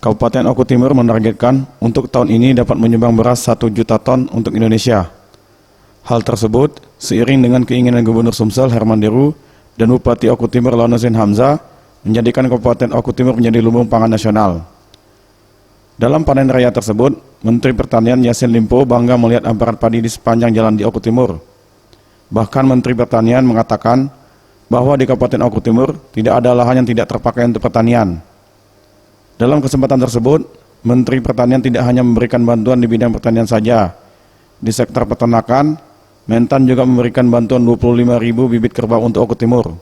Kabupaten Oku Timur menargetkan untuk tahun ini dapat menyumbang beras 1 juta ton untuk Indonesia. Hal tersebut seiring dengan keinginan Gubernur Sumsel Herman Deru dan Bupati Oku Timur Launusin Hamzah menjadikan Kabupaten Oku Timur menjadi lumbung pangan nasional. Dalam panen raya tersebut, Menteri Pertanian Yassin Limpo bangga melihat hamparan padi di sepanjang jalan di Oku Timur. Bahkan Menteri Pertanian mengatakan bahwa di Kabupaten Oku Timur tidak ada lahan yang tidak terpakai untuk pertanian. Dalam kesempatan tersebut, Menteri Pertanian tidak hanya memberikan bantuan di bidang pertanian saja. Di sektor peternakan, Mentan juga memberikan bantuan 25.000 bibit kerbau untuk Oku Timur.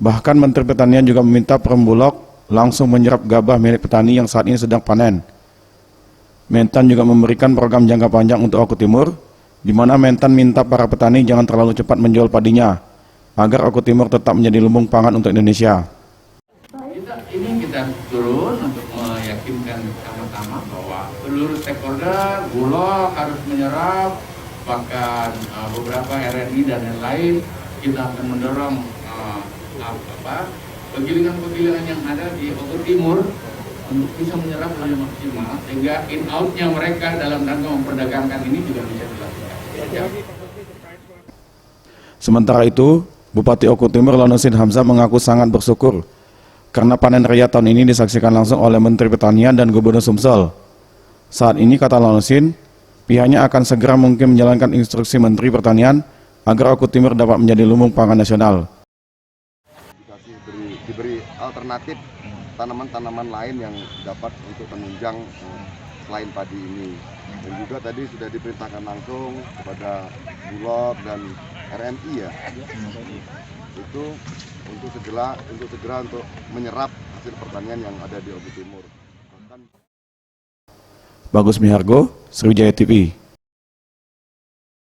Bahkan Menteri Pertanian juga meminta Perumbulok langsung menyerap gabah milik petani yang saat ini sedang panen. Mentan juga memberikan program jangka panjang untuk Oku Timur, di mana Mentan minta para petani jangan terlalu cepat menjual padinya, agar Oku Timur tetap menjadi lumbung pangan untuk Indonesia. Kita turun untuk meyakinkan sama-sama bahwa seluruh stakeholder, Bulog harus menyerap, bahkan beberapa RNI dan lain-lain. Kita akan mendorong penggilingan-penggilingan yang ada di Oku Timur untuk bisa menyerap lebih maksimal, sehingga in-out-nya mereka dalam rangka memperdagangkan ini juga bisa dilakukan. Sementara itu, Bupati Oku Timur Launusin Hamzah mengaku sangat bersyukur karena panen raya tahun ini disaksikan langsung oleh Menteri Pertanian dan Gubernur Sumsel. Saat ini, kata Launusin, pihaknya akan segera mungkin menjalankan instruksi Menteri Pertanian agar Oku Timur dapat menjadi lumbung pangan nasional. Diberi alternatif tanaman-tanaman lain yang dapat untuk menunjang selain padi ini. Dan juga tadi sudah diperintahkan langsung kepada Bulog dan RMI ya, itu untuk segera menyerap hasil pertanian yang ada di Oku Timur. Bagus Mihargo, Sriwijaya TV.